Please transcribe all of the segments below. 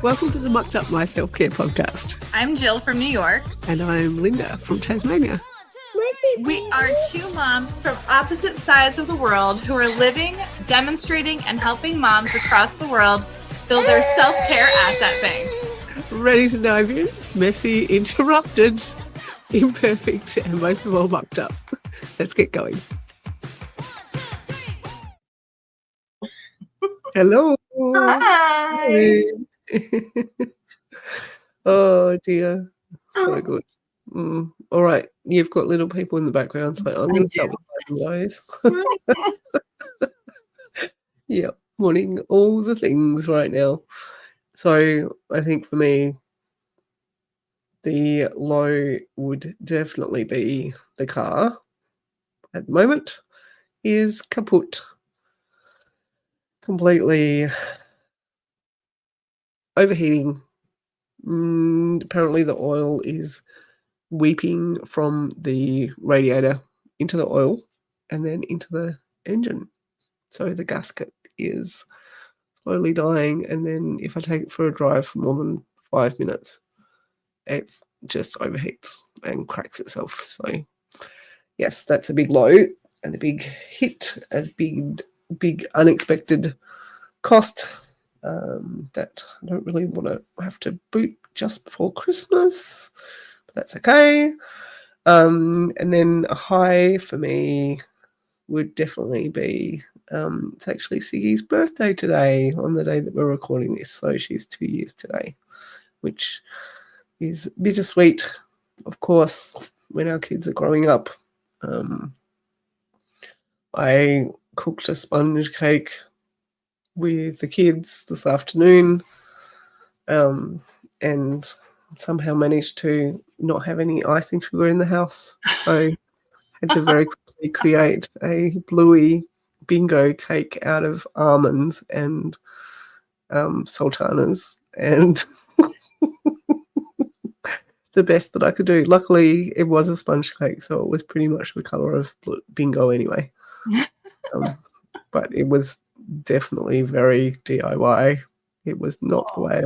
Welcome to the Mucked Up My Self-Care podcast. I'm Jill from New York. And I'm Linda from Tasmania. We are two moms from opposite sides of the world who are living, demonstrating, and helping moms across the world build their self-care asset bank. Ready to dive in? Messy, interrupted, imperfect, and most of all mucked up. Let's get going. Hello. Hi. Oh dear. So good. All right. You've got little people in the background, so I'm going to start with those. Yeah. Morning. All the things right now. So I think for me, the low would definitely be the car. At the moment is kaput. Completely overheating. Apparently the oil is weeping from the radiator into the oil and then into the engine. So the gasket is slowly dying, and then if I take it for a drive for more than 5 minutes, it just overheats and cracks itself. So yes, that's a big low and a big hit, a big unexpected cost that I don't really want to have to boot just before Christmas, but that's okay. And then a high for me would definitely be it's actually Siggy's birthday today on the day that we're recording this, so she's 2 years today, which is bittersweet, of course, when our kids are growing up. I cooked a sponge cake with the kids this afternoon and somehow managed to not have any icing sugar in the house, so had to very quickly create a bluey bingo cake out of almonds and sultanas, and the best that I could do. Luckily, it was a sponge cake, so it was pretty much the colour of bingo anyway. But it was definitely very DIY. It was not the way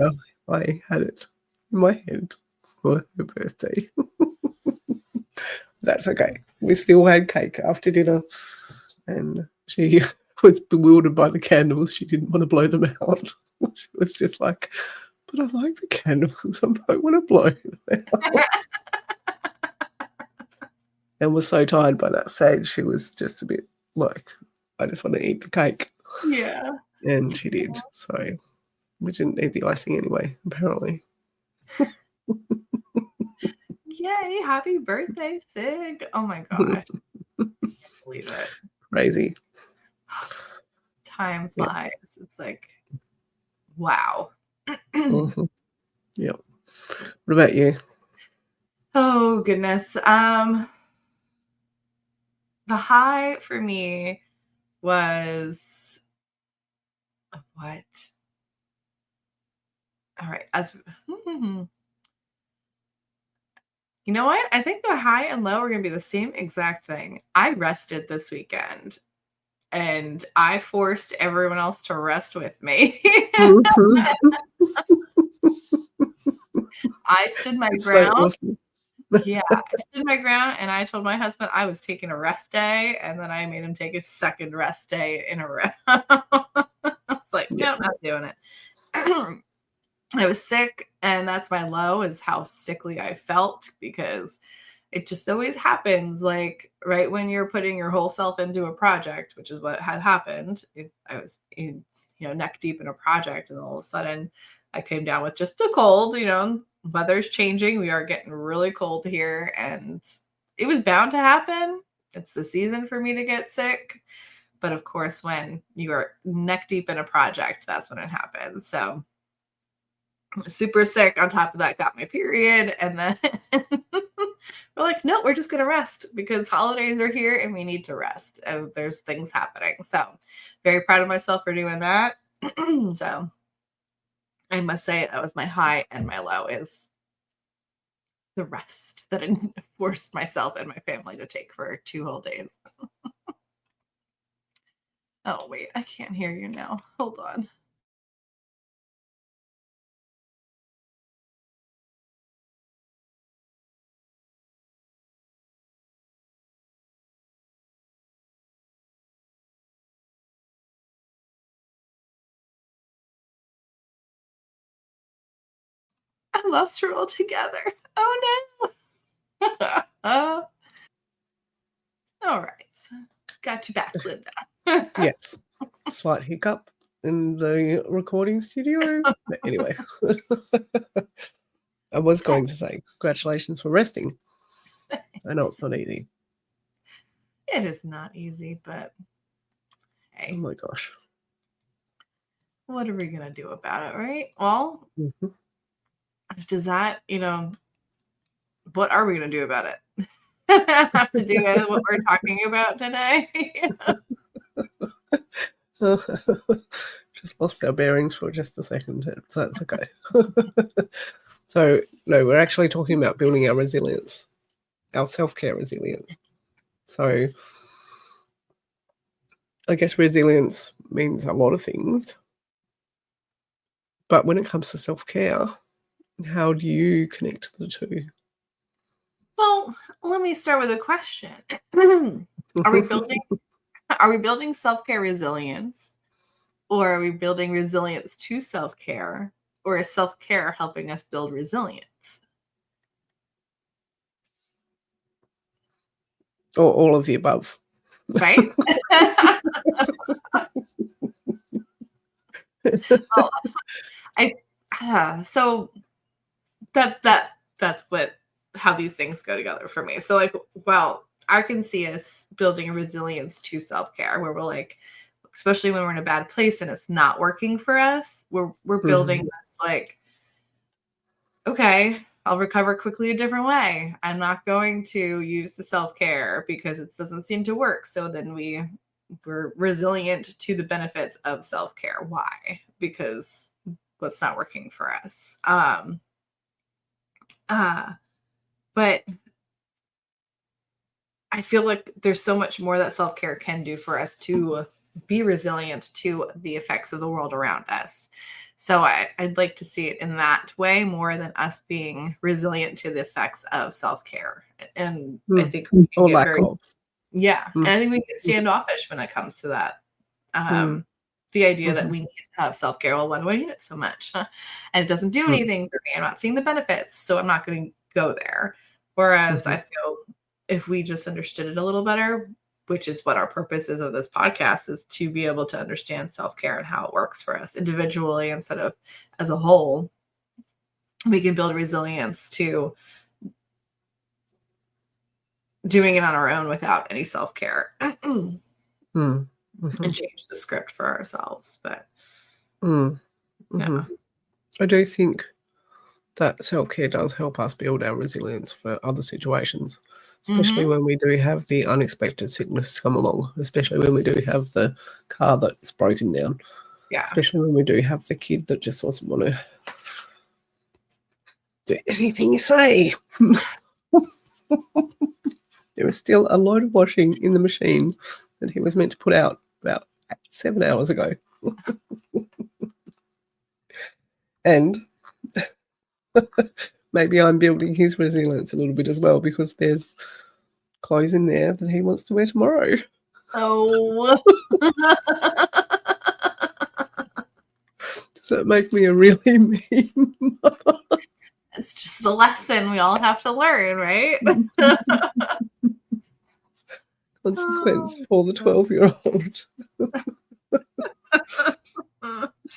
I had it in my head for her birthday. That's okay. We still had cake after dinner, and she was bewildered by the candles. She didn't want to blow them out. She was just like, but I like the candles. I don't want to blow them out. And was so tired by that stage, she was just a bit like, I just want to eat the cake. Yeah. And she did. So we didn't need the icing anyway, apparently. Yay, happy birthday, Sig. Oh my gosh. Believe it. Crazy. Time flies. Yeah. It's like, wow. Mm-hmm. Yep. What about you? Oh goodness. The high for me was what? All right. You know what? I think the high and low are going to be the same exact thing. I rested this weekend, and I forced everyone else to rest with me. I stood my ground. So awesome. Yeah, I stood my ground, and I told my husband I was taking a rest day, and then I made him take a second rest day in a row. I was like, no, not doing it. I was sick, and that's my low, is how sickly I felt, because it just always happens, like right when you're putting your whole self into a project, which is what had happened. I was neck deep in a project, and all of a sudden I came down with just a cold. Weather's changing. We are getting really cold here, and it was bound to happen. It's the season for me to get sick. But of course, when you are neck deep in a project, that's when it happens. So super sick. On top of that, got my period. And then we're like, no, we're just going to rest, because holidays are here and we need to rest. And there's things happening. So very proud of myself for doing that. So I must say that was my high, and my low is the rest that I forced myself and my family to take for 2 whole days. Oh, wait, I can't hear you now. Hold on. I lost her altogether. Oh no. All right. Got you back, Linda. Yes. Slight hiccup in the recording studio. But anyway, I was going to say congratulations for resting. I know it's not easy. It is not easy, but hey. Oh my gosh. What are we going to do about it, right? Well, does that, what are we going to do about it? Have to do with what we're talking about today? Just lost our bearings for just a second, so that's okay. So, no, we're actually talking about building our resilience, our self-care resilience. So, I guess resilience means a lot of things. But when it comes to self-care, how do you connect the two? Well, let me start with a question. Are we building self-care resilience, or are we building resilience to self-care, or is self-care helping us build resilience? Or all of the above. Right? Well, so that's how these things go together for me. So like, well, I can see us building a resilience to self-care where we're like, especially when we're in a bad place and it's not working for us, we're building this like, okay, I'll recover quickly a different way. I'm not going to use the self-care because it doesn't seem to work. So then we're resilient to the benefits of self-care. Why? Because what's not working for us. But I feel like there's so much more that self-care can do for us to be resilient to the effects of the world around us. So I'd like to see it in that way more than us being resilient to the effects of self-care. And I think we can get and I think we get standoffish when it comes to that. The idea that we need to have self-care. Well, why do I need it so much? And it doesn't do anything for me. I'm not seeing the benefits, so I'm not going to go there. Whereas I feel if we just understood it a little better, which is what our purpose is of this podcast, is to be able to understand self-care and how it works for us individually instead of as a whole, we can build resilience to doing it on our own without any self-care and change the script for ourselves. But yeah. I do think that self-care does help us build our resilience for other situations, especially when we do have the unexpected sickness come along, especially when we do have the car that's broken down, especially when we do have the kid that just doesn't want to do anything you say. There is still a load of washing in the machine that he was meant to put out about 7 hours ago. And maybe I'm building his resilience a little bit as well because there's clothes in there that he wants to wear tomorrow. Oh. Does that make me a really mean mother? It's just a lesson we all have to learn, right? Consequence for the 12-year-old.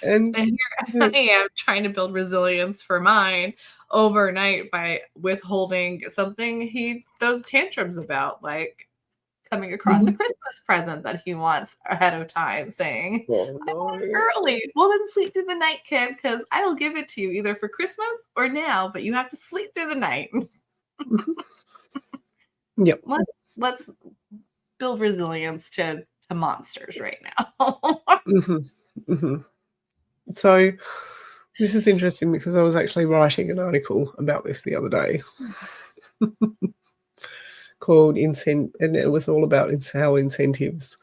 And here I am trying to build resilience for mine overnight by withholding something he throws tantrums about, like coming across a Christmas present that he wants ahead of time, saying, I want it early. Well, then sleep through the night, kid, because I'll give it to you either for Christmas or now, but you have to sleep through the night. Yep. Let's build resilience to monsters right now. So this is interesting because I was actually writing an article about this the other day called and it was all about how incentives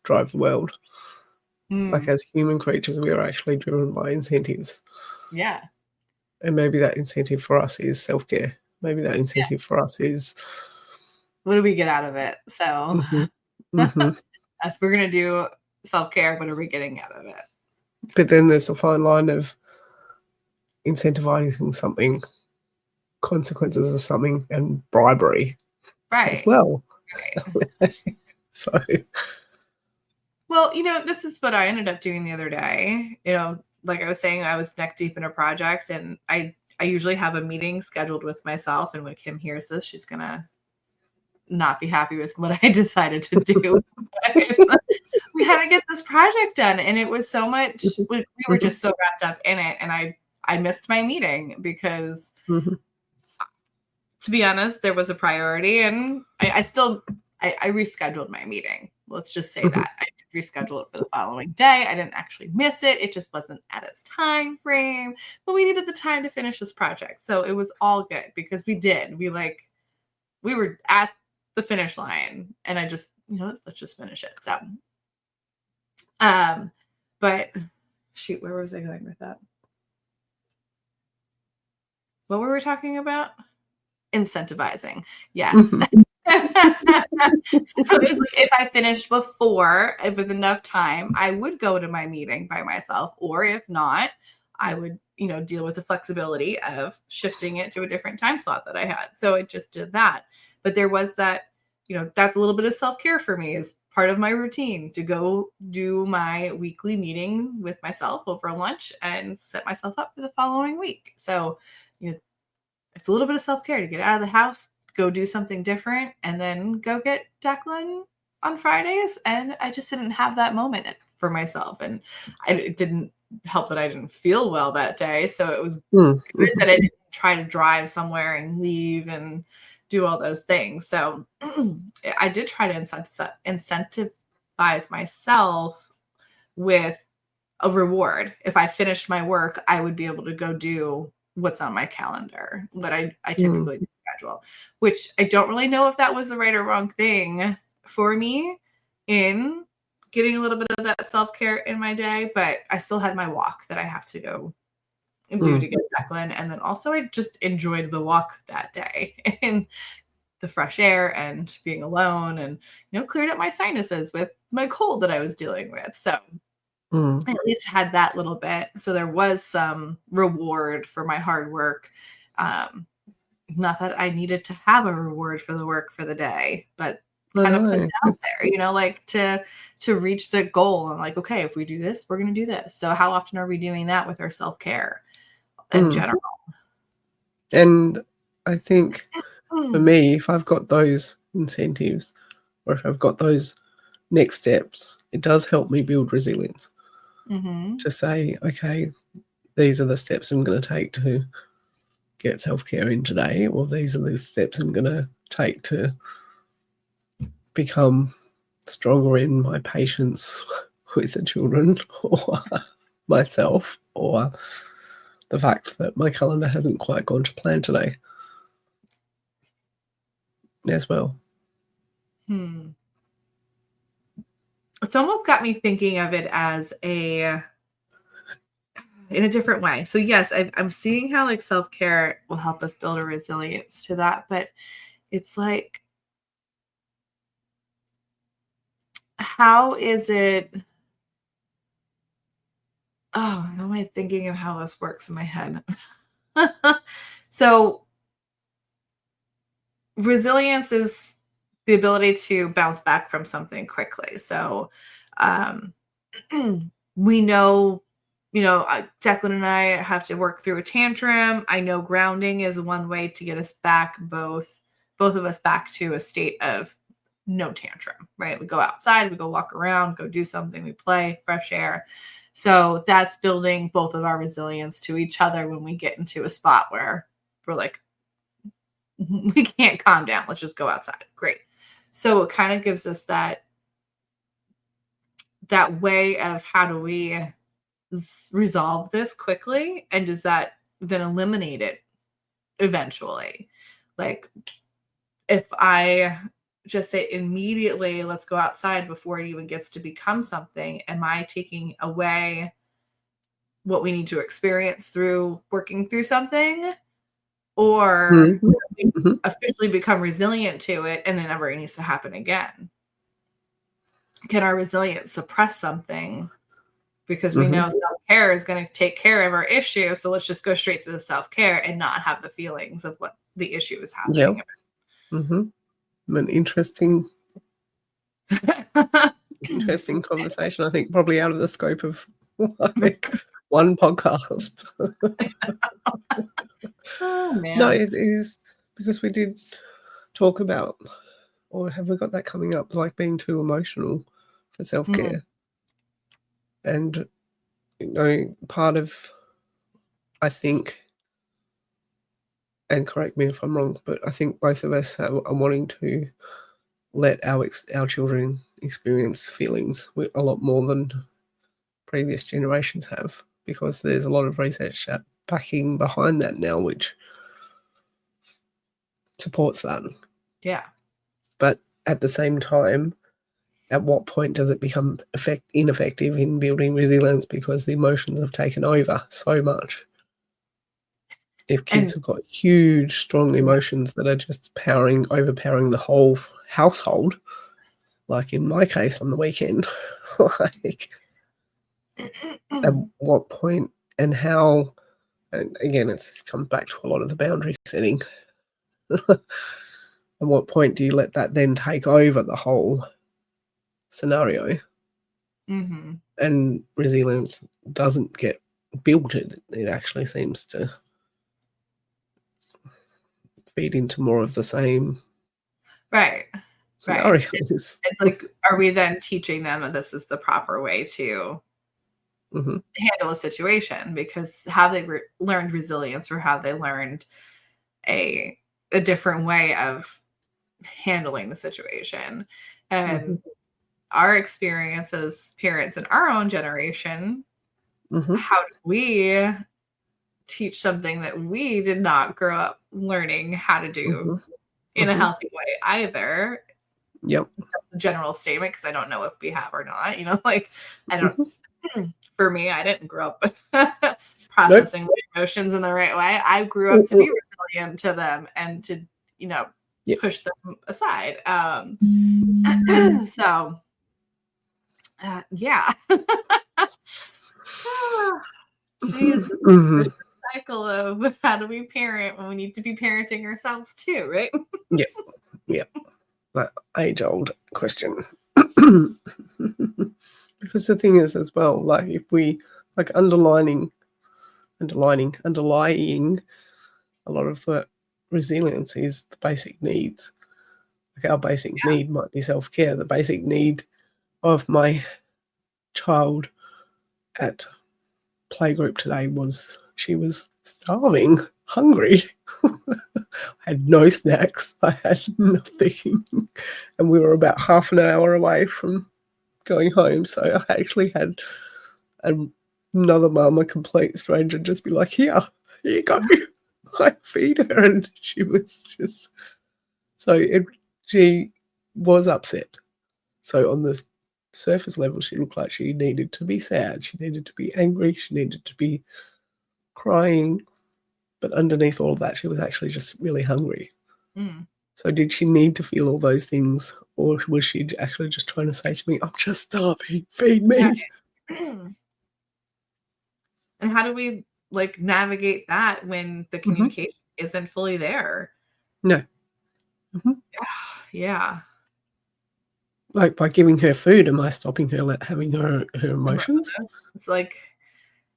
drive the world. Like as human creatures, we are actually driven by incentives. Yeah. And maybe that incentive for us is self-care. Maybe that incentive for us is... what do we get out of it? So if we're going to do self-care, what are we getting out of it? But then there's a fine line of incentivizing something, consequences of something, and bribery as Right. well. Right. So, well, this is what I ended up doing the other day. Like I was saying, I was neck deep in a project, and I usually have a meeting scheduled with myself. And when Kim hears this, she's gonna not be happy with what I decided to do. We had to get this project done, and it was so much. We were just so wrapped up in it, and I missed my meeting because, to be honest, there was a priority, and I rescheduled my meeting. Let's just say that I did reschedule it for the following day. I didn't actually miss it. It just wasn't at its time frame, but we needed the time to finish this project. So it was all good because we were at the finish line, and I just, let's just finish it. So, but shoot, where was I going with that? What were we talking about? Incentivizing. Yes. So it's like if I finished before, if with enough time, I would go to my meeting by myself, or if not, I would, deal with the flexibility of shifting it to a different time slot that I had. So it just did that. But there was that, that's a little bit of self-care for me, is part of my routine to go do my weekly meeting with myself over lunch and set myself up for the following week. So, it's a little bit of self-care to get out of the house, go do something different, and then go get Declan on Fridays. And I just didn't have that moment for myself. And it didn't help that I didn't feel well that day. So it was good that I didn't try to drive somewhere and leave and do all those things. So I did try to incentivize myself with a reward. If I finished my work, I would be able to go do what's on my calendar, what I typically do schedule, which I don't really know if that was the right or wrong thing for me in getting a little bit of that self-care in my day, but I still had my walk that I have to go do to get Declan. And then also I just enjoyed the walk that day and the fresh air and being alone, and, cleared up my sinuses with my cold that I was dealing with. So I at least had that little bit. So there was some reward for my hard work. Not that I needed to have a reward for the work for the day, but kind of put it out there, like to reach the goal. And like, okay, if we do this, we're going to do this. So how often are we doing that with our self-care in general? And I think for me, if I've got those incentives, or if I've got those next steps, it does help me build resilience. To say, okay, these are the steps I'm going to take to get self-care in today, or these are the steps I'm going to take to become stronger in my patience with the children, or myself, or the fact that my calendar hasn't quite gone to plan today as well. It's almost got me thinking of it as in a different way. So yes, I'm seeing how like self-care will help us build a resilience to that, but it's like, how is it? Oh, how am I thinking of how this works in my head? So resilience is the ability to bounce back from something quickly. So we know, Declan and I have to work through a tantrum. I know grounding is one way to get us back, both of us back to a state of no tantrum, right? We go outside, we go walk around, go do something, we play, fresh air. So that's building both of our resilience to each other when we get into a spot where we're like, we can't calm down. Let's just go outside. Great. So it kind of gives us that way of how do we resolve this quickly, and does that then eliminate it eventually? Like if I just say immediately, let's go outside before it even gets to become something, am I taking away what we need to experience through working through something? Or we officially become resilient to it and it never needs to happen again? Can our resilience suppress something because we know self-care is going to take care of our issue. So let's just go straight to the self-care and not have the feelings of what the issue is happening. Yeah. An interesting conversation. I think probably out of the scope of like one podcast. Oh man. No, it is because we did talk about, or have we got that coming up, like being too emotional for self-care. And part of, I think, and correct me if I'm wrong, but I think both of us are wanting to let our children experience feelings a lot more than previous generations have, because there's a lot of research backing behind that now, which supports that. Yeah. But at the same time, at what point does it become ineffective in building resilience because the emotions have taken over so much? If kids have got huge, strong emotions that are just overpowering the whole household, like in my case on the weekend, like at what point and how, and again, it comes back to a lot of the boundary setting. At what point do you let that then take over the whole scenario? And resilience doesn't get built. It actually seems to feed into more of the same scenarios. It's like, are we then teaching them that this is the proper way to handle a situation? Because have they learned resilience, or have they learned a different way of handling the situation? And our experience as parents in our own generation, how do we teach something that we did not grow up learning how to do in a healthy way either? Yep. That's a general statement, because I don't know if we have or not. Like, I don't. For me, I didn't grow up processing emotions in the right way. I grew up to be resilient to them and to, push them aside. So, yeah. Jeez, this cycle of how do we parent when we need to be parenting ourselves too, right? Yeah. That age-old question. Because the thing is as well, like if we underlying a lot of the resilience is the basic needs. Like our basic need might be self-care. The basic need of my child at playgroup today was she was starving, hungry. I had no snacks. I had nothing. And we were about half an hour away from going home. So I actually had another mum, a complete stranger, just be like, here you go. I feed her. And she was just, she was upset. So on the surface level, she looked like she needed to be sad. She needed to be angry. She needed to be crying. But underneath all of that, she was actually just really hungry. So did she need to feel all those things? Or was she actually just trying to say to me, I'm just starving, feed me? And how do we navigate that when the communication isn't fully there? No. Yeah. Like by giving her food, am I stopping her having her emotions? It's like,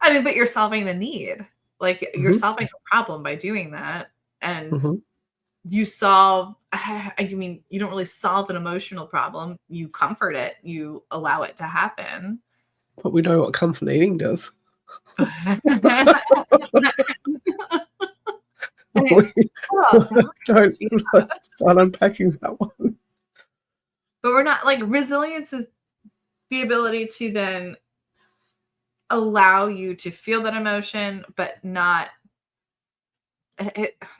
but you're solving the need. Like you're solving a problem by doing that. And you solve, you don't really solve an emotional problem. You comfort it. You allow it to happen. But we know what comfort eating does. Don't start unpacking that one. But we're not resilience is the ability to then allow you to feel that emotion, but not.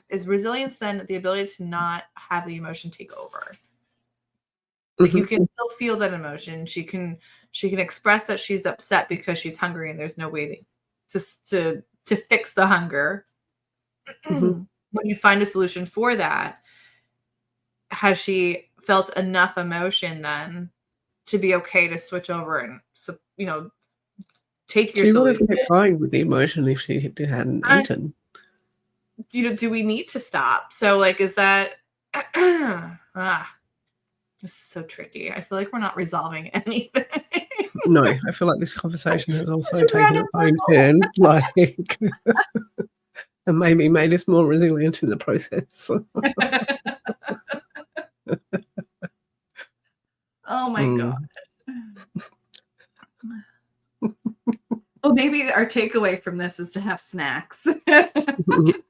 Is resilience then the ability to not have the emotion take over? You can still feel that emotion. She can express that she's upset because she's hungry and there's no way to fix the hunger. When you find a solution for that, has she felt enough emotion then to be okay to switch over and take your She would have solution. kept going with the emotion if she hadn't eaten. Do we need to stop? So, like, is that this is so tricky. I feel like we're not resolving anything. No, I feel like this conversation has also taken its own turn, like, and maybe made us more resilient in the process. Oh my God. Well, maybe our takeaway from this is to have snacks.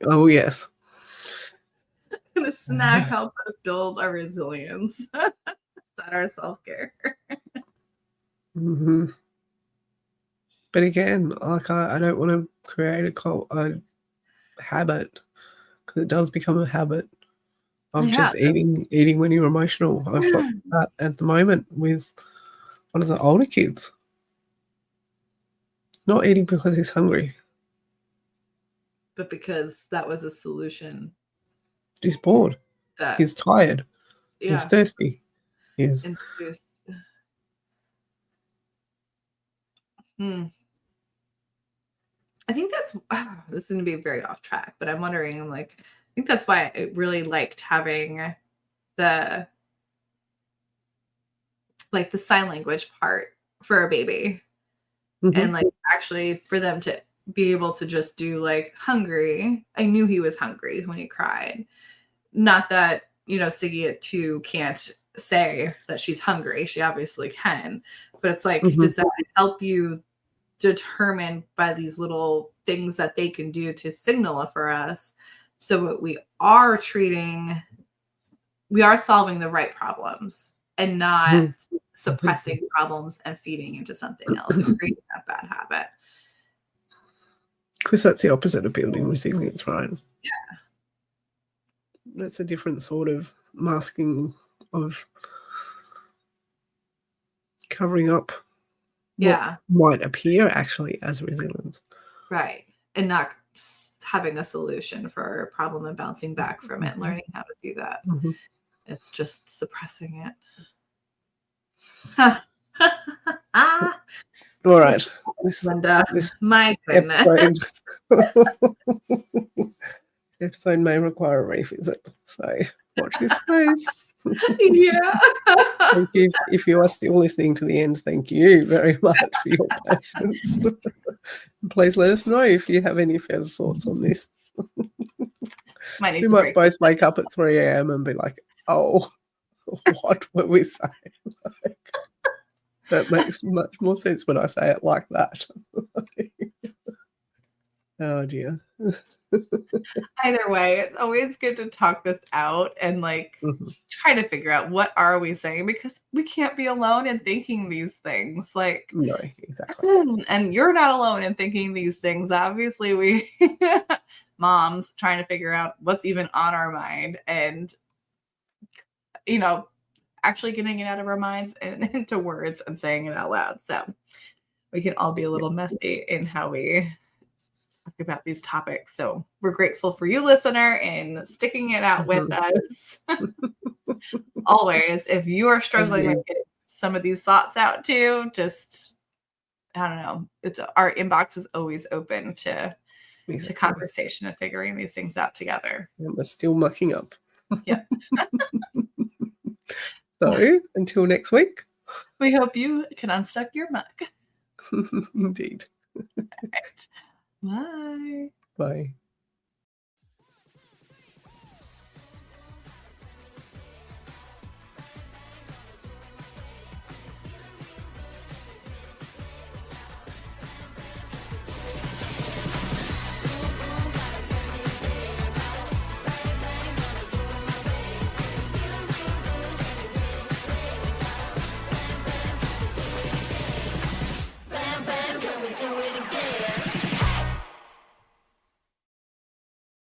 Oh, yes. The snack helps us build our resilience. Is that our self-care? Mm-hmm. But again, like, I don't want to create a habit, because it does become a habit of just eating when you're emotional. I've got that at the moment with one of the older kids. Not eating because he's hungry, but because that was a solution. He's bored. He's tired. Yeah. He's thirsty. He's introduced. I think that's this is going to be very off track, but I'm wondering, I think that's why I really liked having the sign language part for a baby. Mm-hmm. And actually for them to be able to just do hungry. I knew he was hungry when he cried. Not that, Siggy at 2 can't say that she's hungry. She obviously can, but it's does that help you determine by these little things that they can do to signal for us, so we are solving the right problems and not suppressing problems and feeding into something else and creating that bad habit. Because that's the opposite of building resilience, right? Yeah. That's a different sort of masking of covering up what might appear actually as resilience. Right. And not having a solution for a problem and bouncing back from it and learning how to do that. It's just suppressing it. All right. Linda, my goodness. Episode may require a revisit, so watch your space. Yeah. Thank you. If you are still listening to the end, thank you very much for your patience. Please let us know if you have any further thoughts on this. We might both wake up at 3 a.m. and be like, oh, what were we saying? That makes much more sense when I say it like that. Oh, dear. Either way, it's always good to talk this out and try to figure out what are we saying, because we can't be alone in thinking these things. No, exactly. And you're not alone in thinking these things. Obviously, we moms trying to figure out what's even on our mind and actually getting it out of our minds and into words and saying it out loud. So we can all be a little messy in how we talk about these topics. So we're grateful for you, listener, and sticking it out with us. Always, if you are struggling with getting some of these thoughts out too, just, I don't know, our inbox is always open to conversation and figuring these things out together. And we're still mucking up. Yeah. So until next week, we hope you can unstuck your muck. Indeed. Right. Bye. Bye.